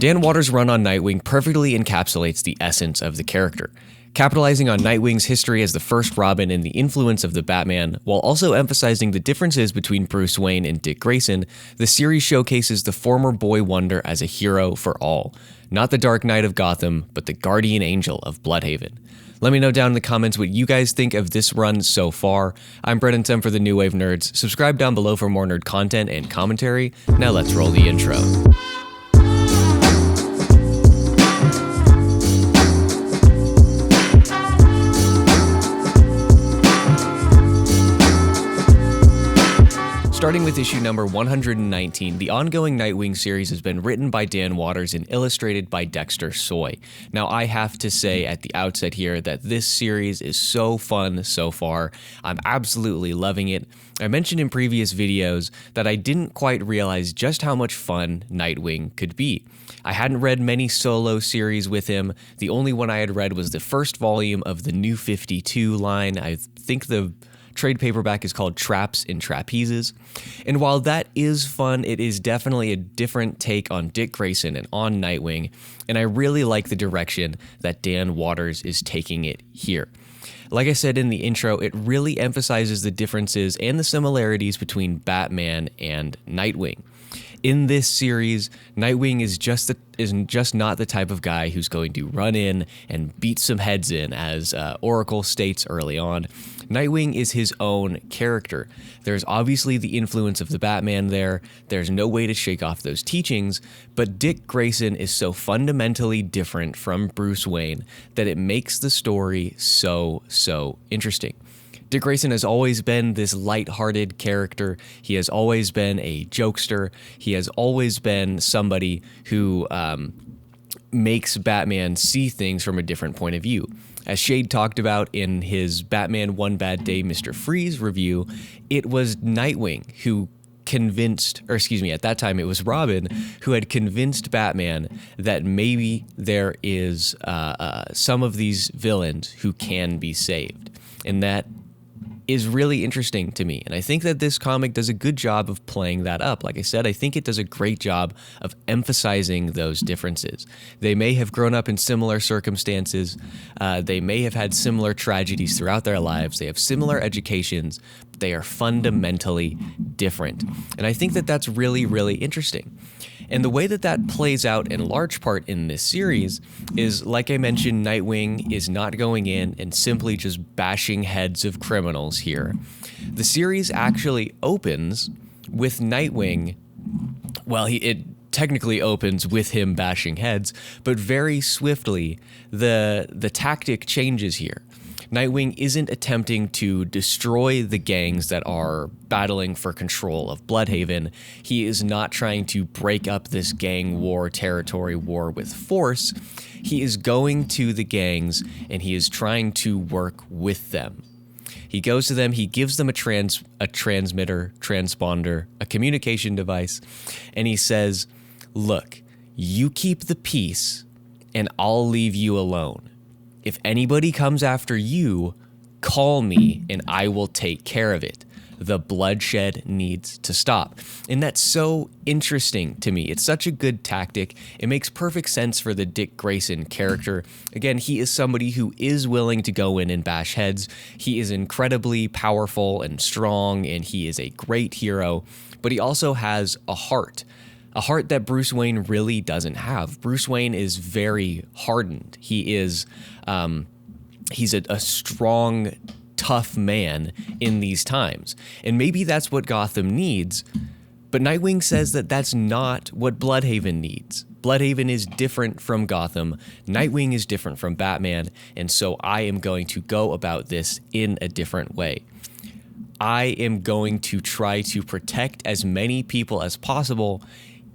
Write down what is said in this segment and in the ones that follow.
Dan Watters' run on Nightwing perfectly encapsulates the essence of the character, capitalizing on Nightwing's history as the first Robin and the influence of the Batman, while also emphasizing the differences between Bruce Wayne and Dick Grayson. The series showcases the former boy wonder as a hero for all, not the Dark Knight of Gotham, but the guardian angel of Bludhaven. Let me know down in the comments what you guys think of this run so far. I'm Brennan for the New Wave Nerds. Subscribe down below for more nerd content and commentary. Now let's roll the intro. Starting with issue number 119, the ongoing Nightwing series has been written by Dan Watters and illustrated by Dexter Soy. Now, I have to say at the outset here that this series is so fun so far. I'm absolutely loving it. I mentioned in previous videos that I didn't quite realize just how much fun Nightwing could be. I hadn't read many solo series with him. The only one I had read was the first volume of the New 52 line. I think the trade paperback is called Traps and Trapezes. And while that is fun, it is definitely a different take on Dick Grayson and on Nightwing, and I really like the direction that Dan Watters is taking it here. Like I said in the intro, it really emphasizes the differences and the similarities between Batman and Nightwing. In this series, Nightwing is just not the type of guy who's going to run in and beat some heads in, as Oracle states early on. Nightwing is his own character. There's obviously the influence of the Batman there. There's no way to shake off those teachings, but Dick Grayson is so fundamentally different from Bruce Wayne that it makes the story so interesting. Dick Grayson has always been this light-hearted character. He has always been a jokester. He has always been somebody who makes Batman see things from a different point of view. As Shade talked about in his Batman One Bad Day Mr. Freeze review, it was Nightwing who at that time it was Robin who had convinced Batman that maybe there is some of these villains who can be saved. And that is really interesting to me. And I think that this comic does a good job of playing that up. Like I said, I think it does a great job of emphasizing those differences. They may have grown up in similar circumstances. They may have had similar tragedies throughout their lives. They have similar educations, but they are fundamentally different. And I think that that's really interesting. And the way that that plays out in large part in this series is, like I mentioned, Nightwing is not going in and simply just bashing heads of criminals here. The series actually opens with Nightwing, well, it technically opens with him bashing heads, but very swiftly the tactic changes here. Nightwing isn't attempting to destroy the gangs that are battling for control of Bludhaven. He is not trying to break up this gang war, territory war with force. He is going to the gangs and he is trying to work with them. He goes to them, he gives them a transmitter, transponder, a communication device, and he says, "Look, you keep the peace and I'll leave you alone. If anybody comes after you, call me and I will take care of it. The bloodshed needs to stop." And that's so interesting to me. It's such a good tactic. It makes perfect sense for the Dick Grayson character. Again, he is somebody who is willing to go in and bash heads. He is incredibly powerful and strong, and he is a great hero, but he also has a heart that Bruce Wayne really doesn't have. Bruce Wayne is very hardened. He is, he's a strong, tough man in these times. And maybe that's what Gotham needs, but Nightwing says that that's not what Bludhaven needs. Bludhaven is different from Gotham. Nightwing is different from Batman, and so I am going to go about this in a different way. I am going to try to protect as many people as possible,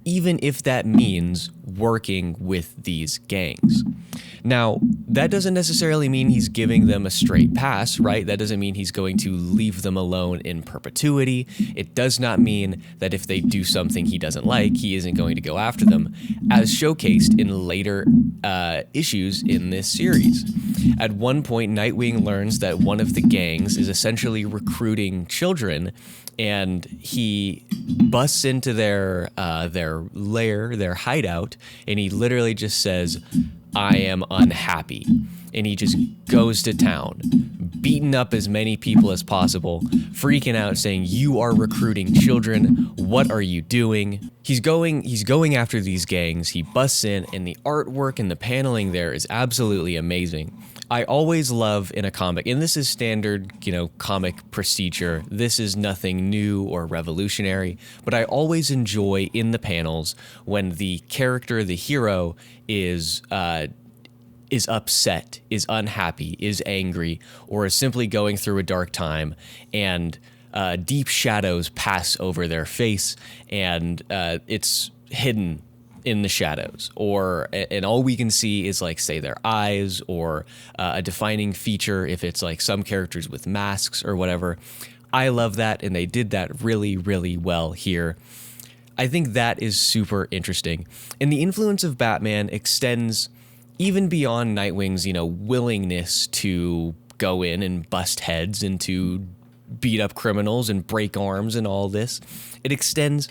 even if that means working with these gangs. Now, that doesn't necessarily mean he's giving them a straight pass, right? That doesn't mean he's going to leave them alone in perpetuity. It does not mean that if they do something he doesn't like, he isn't going to go after them, as showcased in later issues in this series. At one point, Nightwing learns that one of the gangs is essentially recruiting children and he busts into their lair, their hideout, and he literally just says, "I am unhappy," and he just goes to town, beating up as many people as possible, freaking out, saying, "You are recruiting children. What are you doing?" He's going after these gangs. He busts in, and the artwork and the paneling there is absolutely amazing. I always love in a comic, and this is standard, comic procedure. This is nothing new or revolutionary, but I always enjoy in the panels when the character, the hero, is upset, is unhappy, is angry, or is simply going through a dark time, and deep shadows pass over their face, and it's hidden in the shadows, and all we can see is, like, say, their eyes, or a defining feature if it's like some characters with masks or whatever. I love that, and they did that really, really well here. I think that is super interesting. And the influence of Batman extends even beyond Nightwing's, willingness to go in and bust heads and to beat up criminals and break arms and all this. It extends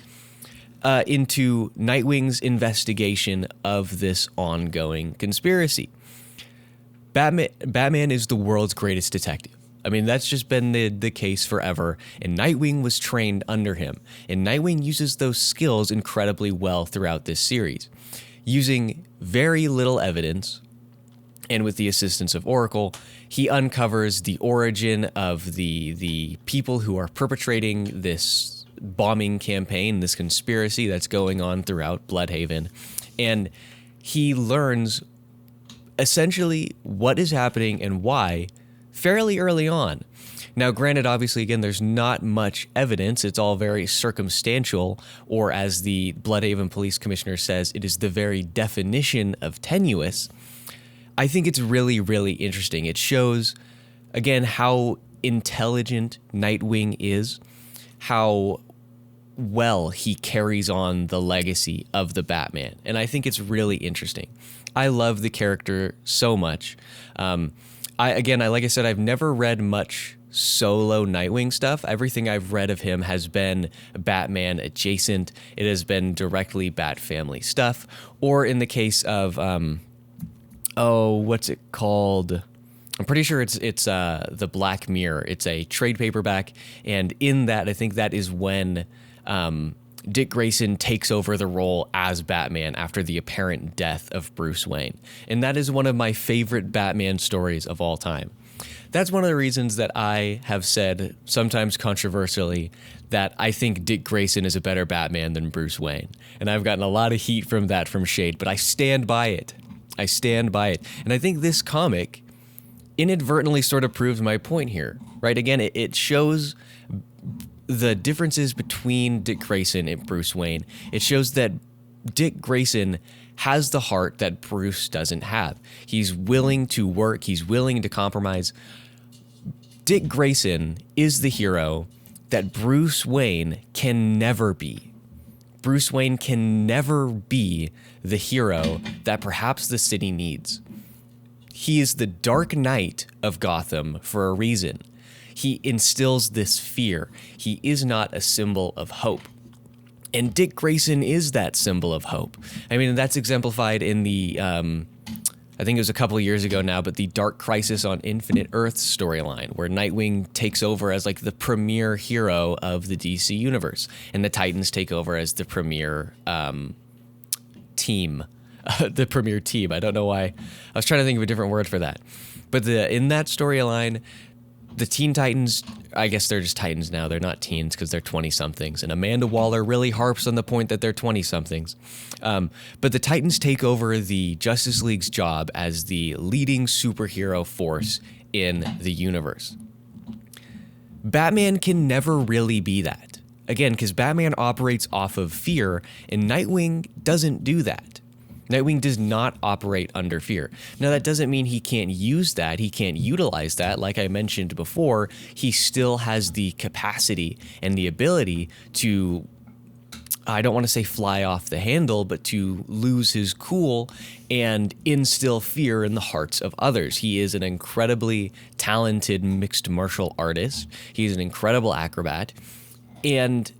into Nightwing's investigation of this ongoing conspiracy. Batman is the world's greatest detective. I mean, that's just been the case forever, and Nightwing was trained under him, and Nightwing uses those skills incredibly well throughout this series. Using very little evidence, and with the assistance of Oracle, he uncovers the origin of the people who are perpetrating this bombing campaign, this conspiracy that's going on throughout Bludhaven, and he learns essentially what is happening and why fairly early on. Now, granted, obviously, again, there's not much evidence. It's all very circumstantial, or as the Bludhaven police commissioner says, it is the very definition of tenuous. I think it's really, really interesting. It shows, again, how intelligent Nightwing is, how well he carries on the legacy of the Batman. And I think it's really interesting. I love the character so much. Like I said, I've never read much solo Nightwing stuff. Everything I've read of him has been Batman adjacent. It has been directly Bat Family stuff. Or in the case of, what's it called? I'm pretty sure it's the Black Mirror. It's a trade paperback. And in that, I think that is when Dick Grayson takes over the role as Batman after the apparent death of Bruce Wayne. And that is one of my favorite Batman stories of all time. That's one of the reasons that I have said, sometimes controversially, that I think Dick Grayson is a better Batman than Bruce Wayne. And I've gotten a lot of heat from that from Shade, but I stand by it. I stand by it. And I think this comic inadvertently sort of proves my point here, right? Again, it shows the differences between Dick Grayson and Bruce Wayne. It shows that Dick Grayson has the heart that Bruce doesn't have. He's willing to work. He's willing to compromise. Dick Grayson is the hero that Bruce Wayne can never be. Bruce Wayne can never be the hero that perhaps the city needs. He is the Dark Knight of Gotham for a reason. He instills this fear. He is not a symbol of hope. And Dick Grayson is that symbol of hope. I mean, that's exemplified in the, I think it was a couple of years ago now, but the Dark Crisis on Infinite Earths storyline, where Nightwing takes over as like the premier hero of the DC universe, and the Titans take over as the premier team. The premier team. I don't know why. I was trying to think of a different word for that. But in that storyline, the Teen Titans, I guess they're just Titans now. They're not teens because they're 20-somethings. And Amanda Waller really harps on the point that they're 20-somethings. But the Titans take over the Justice League's job as the leading superhero force in the universe. Batman can never really be that. Again, because Batman operates off of fear, and Nightwing doesn't do that. Nightwing does not operate under fear. Now, that doesn't mean he can't use that. He can't utilize that. Like I mentioned before, he still has the capacity and the ability to, I don't want to say fly off the handle, but to lose his cool and instill fear in the hearts of others. He is an incredibly talented mixed martial artist. He's an incredible acrobat. And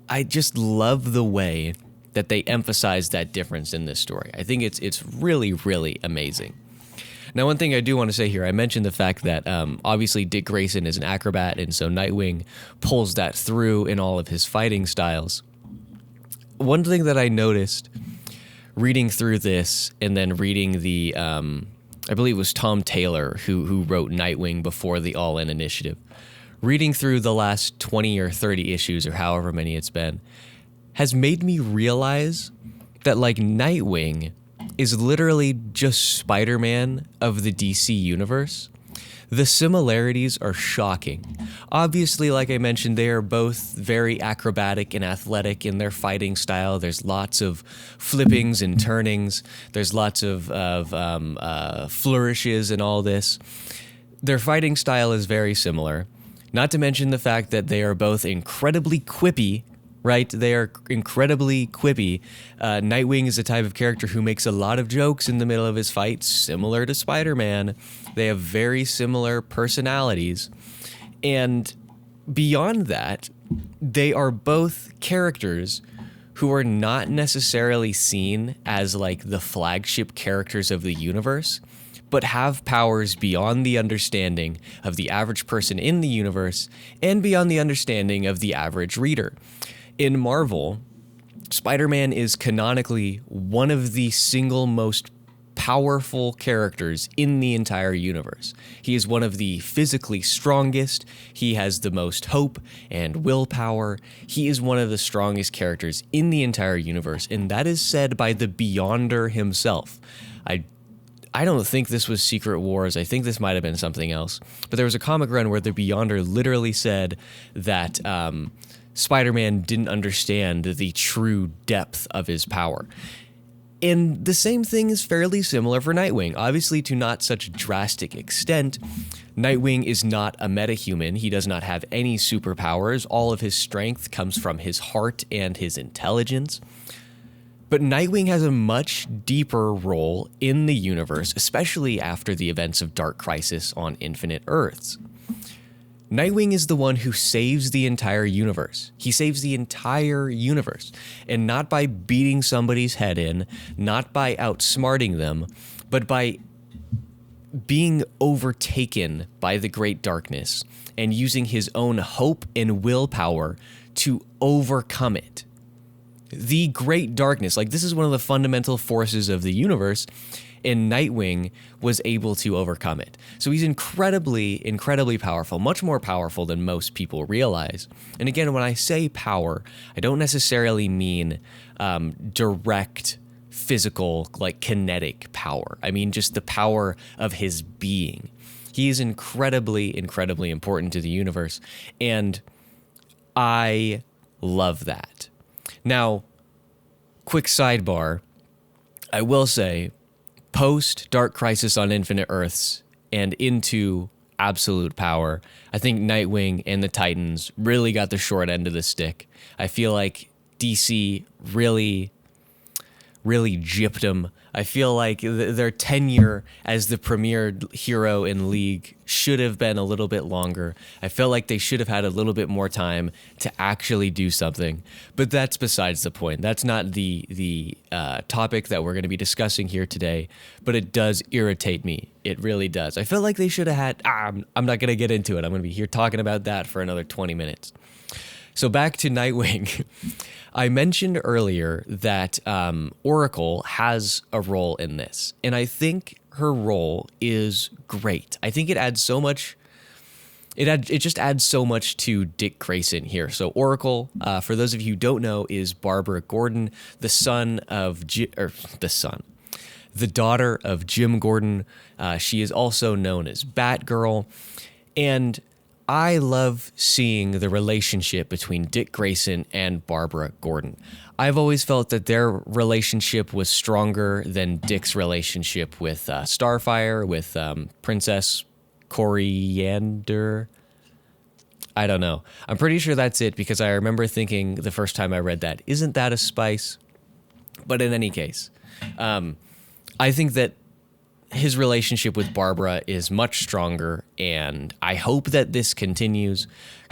I just love the way that they emphasize that difference in this story. I think it's really, really amazing. Now, one thing I do want to say here, I mentioned the fact that obviously Dick Grayson is an acrobat, and so Nightwing pulls that through in all of his fighting styles. One thing that I noticed reading through this and then reading the, I believe it was Tom Taylor who wrote Nightwing before the All In Initiative, reading through the last 20 or 30 issues or however many it's been, has made me realize that, like, Nightwing is literally just Spider-Man of the DC universe. The similarities are shocking. Obviously, like I mentioned, they are both very acrobatic and athletic in their fighting style. There's lots of flippings and turnings. There's lots of flourishes and all this. Their fighting style is very similar. Not to mention the fact that they are both incredibly quippy, right? They are incredibly quippy. Nightwing is the type of character who makes a lot of jokes in the middle of his fights, similar to Spider-Man. They have very similar personalities. And beyond that, they are both characters who are not necessarily seen as like the flagship characters of the universe, but have powers beyond the understanding of the average person in the universe and beyond the understanding of the average reader. In Marvel, Spider-Man is canonically one of the single most powerful characters in the entire universe. He is one of the physically strongest. He has the most hope and willpower. He is one of the strongest characters in the entire universe, and that is said by the Beyonder himself. I don't think this was Secret Wars. I think this might have been something else. But there was a comic run where the Beyonder literally said that Spider-Man didn't understand the true depth of his power. And the same thing is fairly similar for Nightwing. Obviously, to not such a drastic extent, Nightwing is not a metahuman. He does not have any superpowers. All of his strength comes from his heart and his intelligence. But Nightwing has a much deeper role in the universe, especially after the events of Dark Crisis on Infinite Earths. Nightwing is the one who saves the entire universe. He saves the entire universe, and not by beating somebody's head in, not by outsmarting them, but by being overtaken by the great darkness and using his own hope and willpower to overcome it. The great darkness, like, this is one of the fundamental forces of the universe, and Nightwing was able to overcome it. So he's incredibly, incredibly powerful, much more powerful than most people realize. And again, when I say power, I don't necessarily mean direct physical, like kinetic power. I mean just the power of his being. He is incredibly, incredibly important to the universe, and I love that. Now, quick sidebar, I will say, post Dark Crisis on Infinite Earths and into Absolute Power, I think Nightwing and the Titans really got the short end of the stick. I feel like DC really gypped them. I feel like their tenure as the premier hero in League should have been a little bit longer. I felt like they should have had a little bit more time to actually do something. But that's besides the point. That's not the topic that we're going to be discussing here today. But it does irritate me. It really does. I feel like they should have had... I'm not going to get into it. I'm going to be here talking about that for another 20 minutes. So back to Nightwing. I mentioned earlier that Oracle has a role in this, and I think her role is great. I think it adds so much. It just adds so much to Dick Grayson here. So Oracle, for those of you who don't know, is Barbara Gordon, the daughter of Jim Gordon. She is also known as Batgirl, and I love seeing the relationship between Dick Grayson and Barbara Gordon. I've always felt that their relationship was stronger than Dick's relationship with Starfire, with Princess Coriander. I don't know. I'm pretty sure that's it, because I remember thinking the first time I read that, isn't that a spice? But in any case, I think that his relationship with Barbara is much stronger, and I hope that this continues.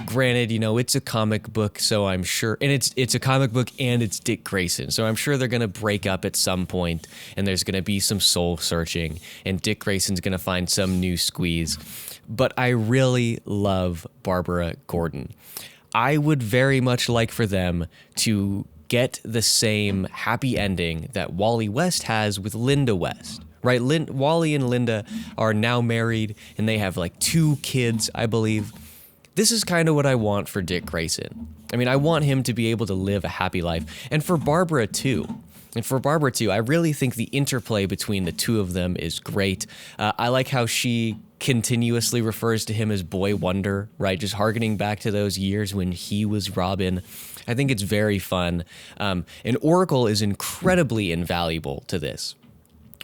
Granted, it's a comic book, so I'm sure, and it's a comic book and it's Dick Grayson, so I'm sure they're going to break up at some point, and there's going to be some soul searching, and Dick Grayson's going to find some new squeeze. But I really love Barbara Gordon. I would very much like for them to get the same happy ending that Wally West has with Linda West. Right, Wally and Linda are now married, and they have like 2 kids, I believe. This is kind of what I want for Dick Grayson. I mean, I want him to be able to live a happy life, and for Barbara too. I really think the interplay between the two of them is great. I like how she continuously refers to him as Boy Wonder, right? Just harkening back to those years when he was Robin. I think it's very fun. And Oracle is incredibly invaluable to this.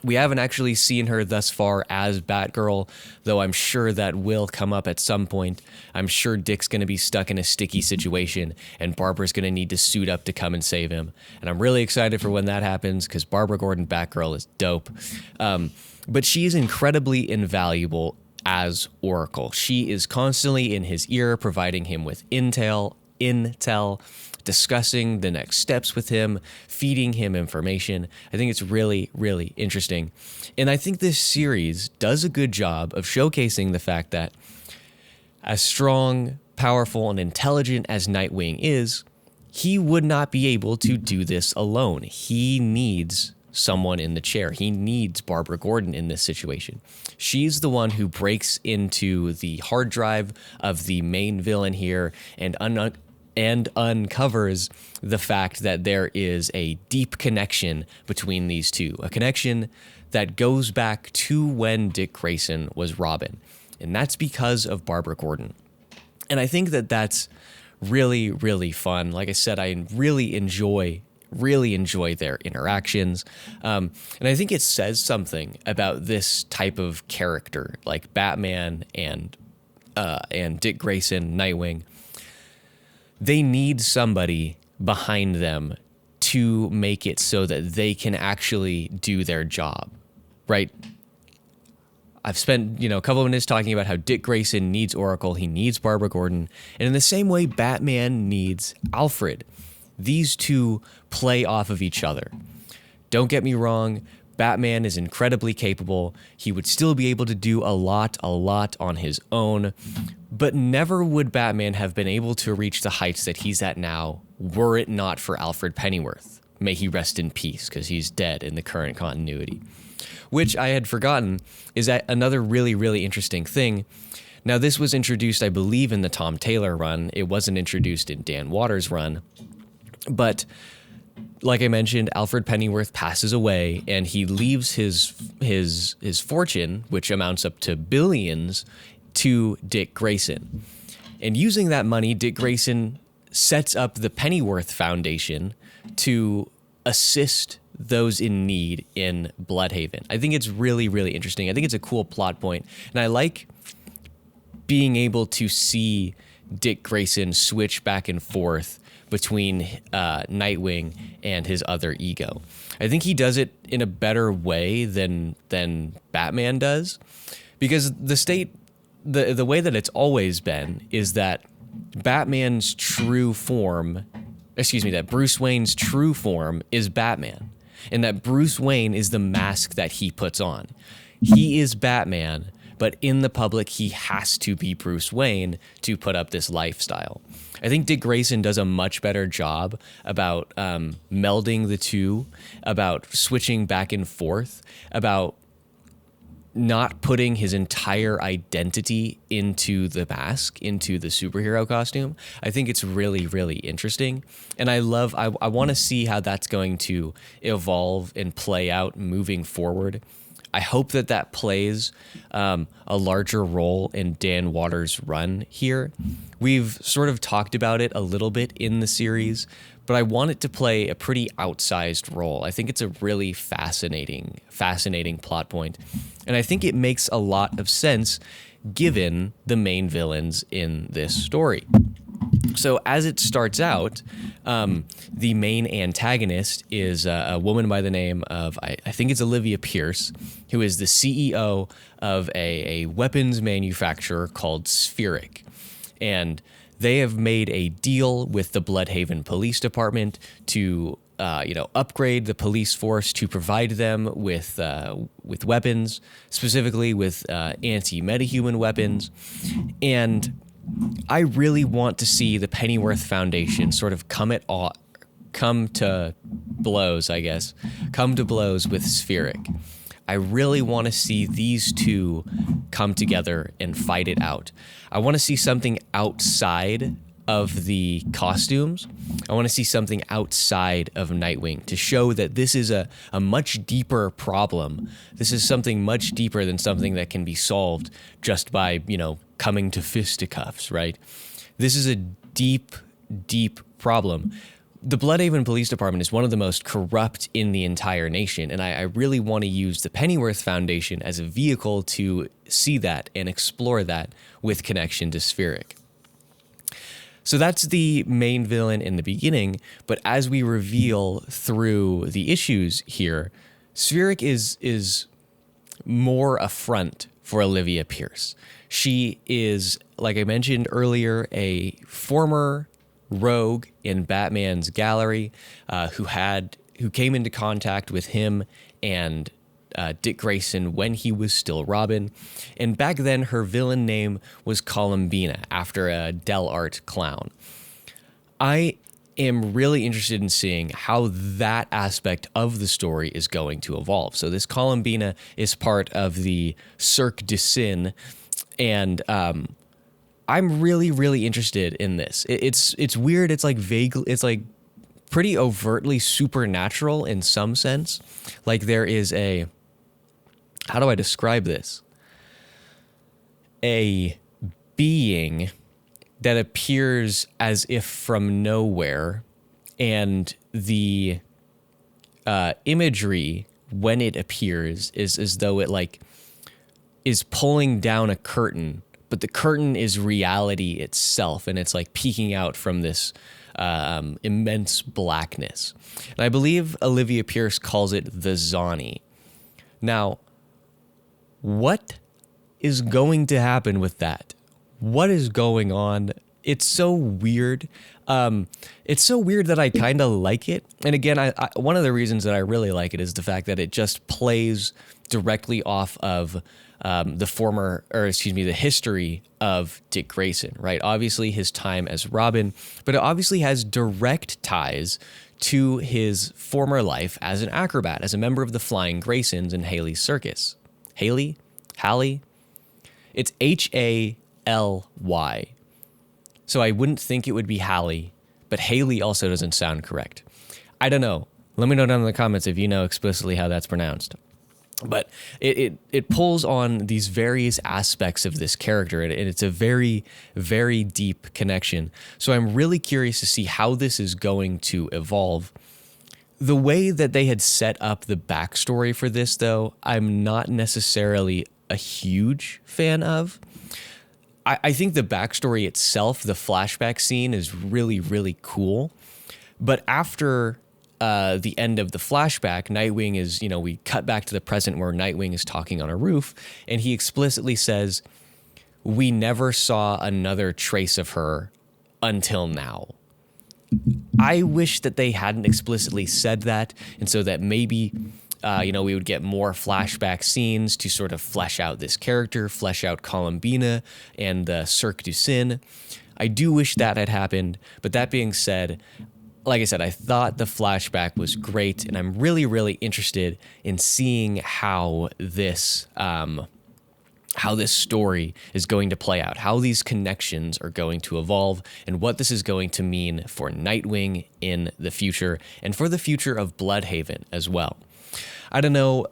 We haven't actually seen her thus far as Batgirl, though I'm sure that will come up at some point. I'm sure Dick's going to be stuck in a sticky situation, and Barbara's going to need to suit up to come and save him. And I'm really excited for when that happens, because Barbara Gordon Batgirl is dope. But she is incredibly invaluable as Oracle. She is constantly in his ear, providing him with intel, discussing the next steps with him, feeding him information. I think it's really, really interesting. And I think this series does a good job of showcasing the fact that as strong, powerful, and intelligent as Nightwing is, he would not be able to do this alone. He needs someone in the chair. He needs Barbara Gordon in this situation. She's the one who breaks into the hard drive of the main villain here and uncovers the fact that there is a deep connection between these two, a connection that goes back to when Dick Grayson was Robin. And that's because of Barbara Gordon. And I think that that's really, really fun. Like I said, I really enjoy their interactions. And I think it says something about this type of character, like Batman and Dick Grayson, Nightwing. They need somebody behind them to make it so that they can actually do their job, right? I've spent, a couple of minutes talking about how Dick Grayson needs Oracle, he needs Barbara Gordon, and in the same way, Batman needs Alfred. These two play off of each other. Don't get me wrong, Batman is incredibly capable. He would still be able to do a lot on his own, but never would Batman have been able to reach the heights that he's at now were it not for Alfred Pennyworth. May he rest in peace, because he's dead in the current continuity. Which I had forgotten is that another really, really interesting thing. Now, this was introduced, I believe, in the Tom Taylor run. It wasn't introduced in Dan Watters' run. But like I mentioned, Alfred Pennyworth passes away, and he leaves his fortune, which amounts up to billions, to Dick Grayson. And using that money, Dick Grayson sets up the Pennyworth Foundation to assist those in need in Bludhaven. I think it's really, really interesting. I think it's a cool plot point, and I like being able to see Dick Grayson switch back and forth between Nightwing and his other ego. I think he does it in a better way than Batman does, because the way that it's always been is that Bruce Wayne's true form is Batman, and that Bruce Wayne is the mask that he puts on. He is Batman, but in the public, he has to be Bruce Wayne to put up this lifestyle. I think Dick Grayson does a much better job about melding the two, about switching back and forth, about not putting his entire identity into the mask, into the superhero costume. I think it's really, really interesting. And I want to see how that's going to evolve and play out moving forward. I hope that plays a larger role in Dan Watters' run here. We've sort of talked about it a little bit in the series, but I want it to play a pretty outsized role. I think it's a really fascinating plot point, and I think it makes a lot of sense given the main villains in this story. So as it starts out, the main antagonist is a woman by the name of, I think it's Olivia Pierce, who is the CEO of a weapons manufacturer called Spheric. And they have made a deal with the Bludhaven Police Department to upgrade the police force to provide them with weapons, specifically with anti-metahuman weapons. And I really want to see the Pennyworth Foundation sort of come to blows with Spheric. I really want to see these two come together and fight it out. I want to see something outside of the costumes. I want to see something outside of Nightwing to show that this is a much deeper problem. This is something much deeper than something that can be solved just by, coming to fisticuffs, right? This is a deep, deep problem. The Bludhaven Police Department is one of the most corrupt in the entire nation, and I really want to use the Pennyworth Foundation as a vehicle to see that and explore that with connection to Spheric. So that's the main villain in the beginning, but as we reveal through the issues here, Spheric is more a front for Olivia Pierce. She is, like I mentioned earlier, a former rogue in Batman's gallery who came into contact with him and Dick Grayson when he was still Robin. And back then, her villain name was Columbina, after a Del Art clown. I am really interested in seeing how that aspect of the story is going to evolve. So this Columbina is part of the Cirque du Sin, and I'm really, really interested in this. It's weird. It's like vague. It's like pretty overtly supernatural in some sense. Like there is how do I describe this? A being that appears as if from nowhere, and the imagery when it appears is as though it is pulling down a curtain, but the curtain is reality itself, and it's like peeking out from this immense blackness. And I believe Olivia Pierce calls it the Zani. Now, what is going to happen with that? What is going on? It's so weird. It's so weird that I kind of like it. And again, I one of the reasons that I really like it is the fact that it just plays directly off of the history of Dick Grayson, right? Obviously his time as Robin, but it obviously has direct ties to his former life as an acrobat, as a member of the Flying Graysons in Haley's Circus. Haley? It's Haley. So I wouldn't think it would be Hallie, but Haley also doesn't sound correct. I don't know. Let me know down in the comments if you know explicitly how that's pronounced. But it pulls on these various aspects of this character, and it's a very, very deep connection. So I'm really curious to see how this is going to evolve. The way that they had set up the backstory for this, though, I'm not necessarily a huge fan of. I think the backstory itself, the flashback scene, is really, really cool. But after the end of the flashback, Nightwing is, we cut back to the present where Nightwing is talking on a roof, and he explicitly says, "We never saw another trace of her until now." I wish that they hadn't explicitly said that, and so that maybe we would get more flashback scenes to sort of flesh out this character, flesh out Columbina and the Cirque du Sin. I do wish that had happened, but that being said, like I said, I thought the flashback was great, and I'm really, really interested in seeing how this story is going to play out, how these connections are going to evolve, and what this is going to mean for Nightwing in the future, and for the future of Bludhaven as well. I don't know.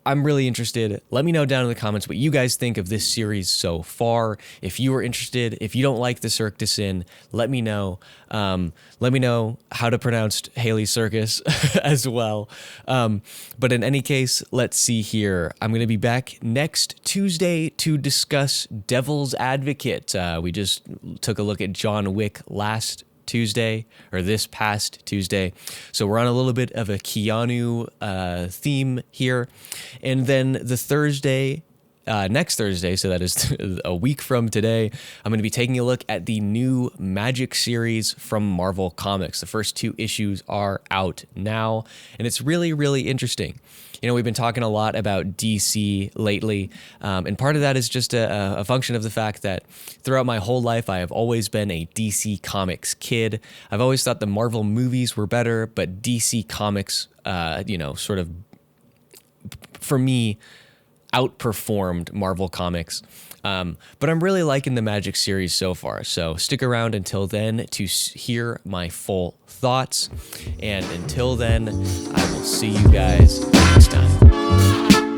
I'm really interested. Let me know down in the comments what you guys think of this series so far. If you are interested, if you don't like the Cirque du Sin, let me know. Let me know how to pronounce Haley Circus as well. But in any case, let's see here. I'm going to be back next Tuesday to discuss Devil's Advocate. We just took a look at John Wick last Tuesday, or this past Tuesday. So we're on a little bit of a Keanu theme here. And then the Thursday, next Thursday, so that is a week from today, I'm going to be taking a look at the new Magic series from Marvel Comics. The first 2 issues are out now, and it's really, really interesting. You know, we've been talking a lot about DC lately, and part of that is just a function of the fact that throughout my whole life, I have always been a DC Comics kid. I've always thought the Marvel movies were better, but DC Comics, sort of, for me, outperformed Marvel Comics. But I'm really liking the Magic series so far, so stick around until then to hear my full thoughts. And until then, I will see you guys next time.